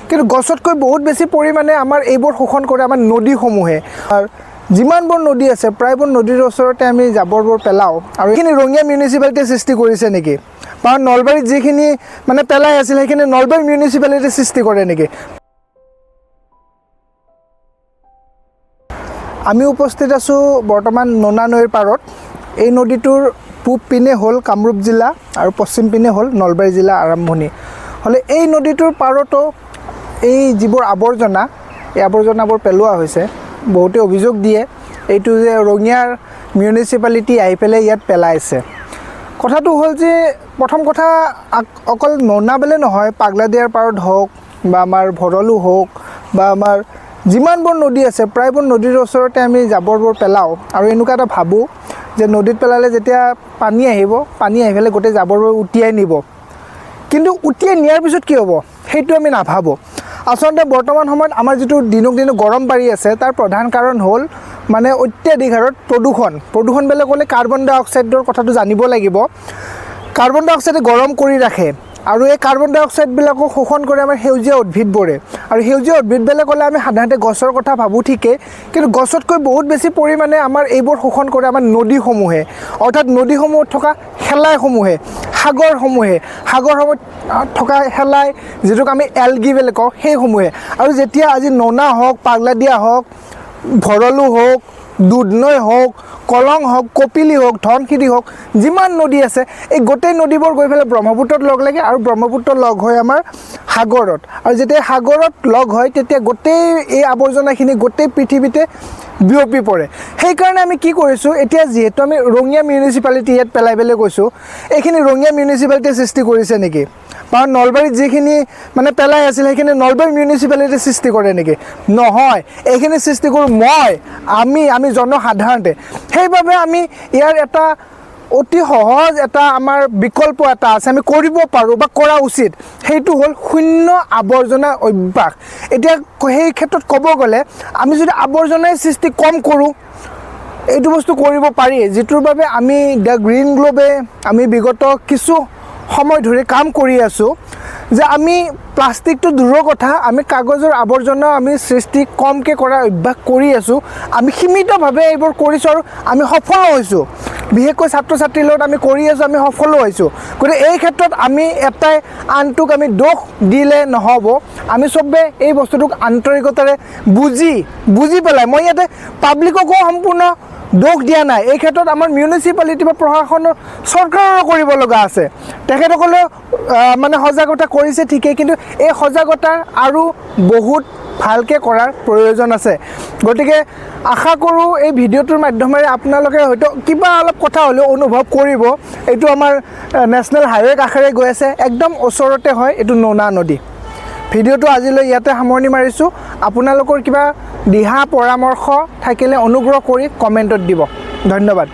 কিন্তু গছতকৈ বহুত বেছি পৰিমাণে আমাৰ এইবোৰ শোষণ কৰে আমাৰ নদীসমূহে। আৰু যিমানবোৰ নদী আছে প্ৰায়বোৰ নদীৰ ওচৰতে আমি জাবৰবোৰ পেলাওঁ আৰু এইখিনি ৰঙিয়া মিউনিচিপালিটিয়ে সৃষ্টি কৰিছে নেকি? বা নলবাৰীত যিখিনি মানে পেলাই আছিল সেইখিনি নলবাৰী মিউনিচিপালিটিয়ে সৃষ্টি কৰে নেকি? আমি উপস্থিত আছোঁ বৰ্তমান নোনা নৈৰ পাৰত। এই নদীটোৰ পূব পিনে হ'ল কামৰূপ জিলা আৰু পশ্চিম পিনে হ'ল নলবাৰী জিলা আৰম্ভণি। হ'লে এই নদীটোৰ পাৰতো এই যিবোৰ আৱৰ্জনা, এই আৱৰ্জনাবোৰ পেলোৱা হৈছে। বহুতে অভিযোগ দিয়ে এইটো যে ৰঙিয়াৰ মিউনিচিপালিটি আহি পেলাই ইয়াত পেলাইছে। কথাটো হ'ল যে প্ৰথম কথা অকল নোনাবেলে নহয়, পাগলাদিয়াৰ পাৰত হওক বা আমাৰ ভৰলু হওক বা আমাৰ যিমানবোৰ নদী আছে প্ৰায়বোৰ নদীৰ ওচৰতে আমি জাবৰবোৰ পেলাওঁ আৰু এনেকুৱা এটা ভাবোঁ যে নদীত পেলালে যেতিয়া পানী আহিব, পানী আহি পেলাই গোটেই জাবৰবোৰ উটিয়াই নিব। কিন্তু উটিয়াই নিয়াৰ পিছত কি হ'ব সেইটো আমি নাভাবোঁ। আচলতে বৰ্তমান সময়ত আমাৰ যিটো দিনক দিনে গৰম বাঢ়ি আছে তাৰ প্ৰধান কাৰণ হ'ল মানে অত্যাধিক হাৰত প্ৰদূষণ বুলি ক'লে কাৰ্বন ডাই অক্সাইডৰ কথাটো জানিব লাগিব। কাৰ্বন ডাই অক্সাইডে গৰম কৰি ৰাখে আৰু এই কাৰ্বন ডাই অক্সাইডবিলাকক শোষণ কৰে আমাৰ সেউজীয়া উদ্ভিদবোৰে। আৰু সেউজীয়া উদ্ভিদবিলাক ক'লে আমি সাধাৰণতে গছৰ কথা ভাবোঁ ঠিকেই, কিন্তু গছতকৈ বহুত বেছি পৰিমাণে আমাৰ এইবোৰ শোষণ কৰে আমাৰ নদীসমূহে, অৰ্থাৎ নদীসমূহত থকা শেলাইসমূহে, সাগৰসমূহত থকা শেলাই, যিটোক আমি এলগি বুলি কওঁ, সেইসমূহে। আৰু যেতিয়া আজি নোনা হওক, পাগলাদিয়া হওক, ভৰলু হওক, দুধনৈ হওক, কলং হওক, কপিলি হওক, ধনশিৰি হওক, যিমান নদী আছে এই গোটেই নদীবোৰ গৈ পেলাই ব্ৰহ্মপুত্ৰত লগ লাগে আৰু ব্ৰহ্মপুত্ৰ লগ হয় আমাৰ সাগৰত। আৰু যেতিয়া সাগৰত লগ হয় তেতিয়া গোটেই এই আৱৰ্জনাখিনি গোটেই পৃথিৱীতে বিয়পি পৰে। সেইকাৰণে আমি কি কৰিছোঁ, এতিয়া যিহেতু আমি ৰঙিয়া মিউনিচিপালিটি ইয়াত পেলাই কৈছোঁ, এইখিনি ৰঙিয়া মিউনিচিপালিটিয়ে সৃষ্টি কৰিছে নেকি? বা নলবাৰীত যিখিনি মানে পেলাই আছিল সেইখিনি নলবাৰী মিউনিচিপালিটিয়ে সৃষ্টি কৰে নেকি? নহয়, এইখিনি সৃষ্টি কৰোঁ আমি জনসাধাৰণতে। সেইবাবে আমি ইয়াৰ এটা অতি সহজ এটা আমাৰ বিকল্প এটা আছে, আমি কৰিব পাৰোঁ বা কৰা উচিত। সেইটো হ'ল শূন্য আৱৰ্জনা অভ্যাস। এতিয়া সেই ক্ষেত্ৰত ক'ব গ'লে আমি যদি আৱৰ্জনাৰ সৃষ্টি কম কৰোঁ, এইটো বস্তু কৰিব পাৰি, যিটোৰ বাবে আমি দ্য গ্ৰীণ গ্ল'বে আমি বিগত কিছু সময় ধৰি কাম কৰি আছোঁ যে আমি প্লাষ্টিকটো দূৰৰ কথা, আমি কাগজৰ আৱৰ্জনা আমি সৃষ্টি কমকৈ কৰাৰ অভ্যাস কৰি আছোঁ। আমি সীমিতভাৱে এইবোৰ কৰিছোঁ আৰু আমি সফলো হৈছোঁ। বিশেষকৈ ছাত্ৰ ছাত্ৰীৰ লগত আমি কৰি আছোঁ, আমি সফলো হৈছোঁ। গতিকে এই ক্ষেত্ৰত আমি এটাই আনটোক আমি দোষ দিলে নহ'ব। আমি চবে এই বস্তুটোক আন্তৰিকতাৰে বুজি পেলাই, মই ইয়াতে পাব্লিককো সম্পূৰ্ণ দোষ দিয়া নাই। এই ক্ষেত্ৰত আমাৰ মিউনিচিপালিটি বা প্ৰশাসনৰ চৰকাৰৰো কৰিব লগা আছে। তেখেতসকলে মানে সজাগতা কৰিছে ঠিকেই, কিন্তু এই সজাগতা আৰু বহুত ভালকৈ কৰাৰ প্ৰয়োজন আছে। গতিকে আশা কৰোঁ এই ভিডিঅ'টোৰ মাধ্যমেৰে আপোনালোকে হয়তো কিবা অলপ কথা হ'লেও অনুভৱ কৰিব। এইটো আমাৰ নেশ্যনেল হাইৱে কাষেৰে গৈ আছে, একদম ওচৰতে হয় এইটো নোনা নদী। ভিডিঅ'টো আজিলৈ ইয়াতে সামৰণি মাৰিছোঁ। আপোনালোকৰ কিবা দিহা পৰামৰ্শ থাকিলে অনুগ্ৰহ কৰি কমেণ্টত দিব। ধন্যবাদ।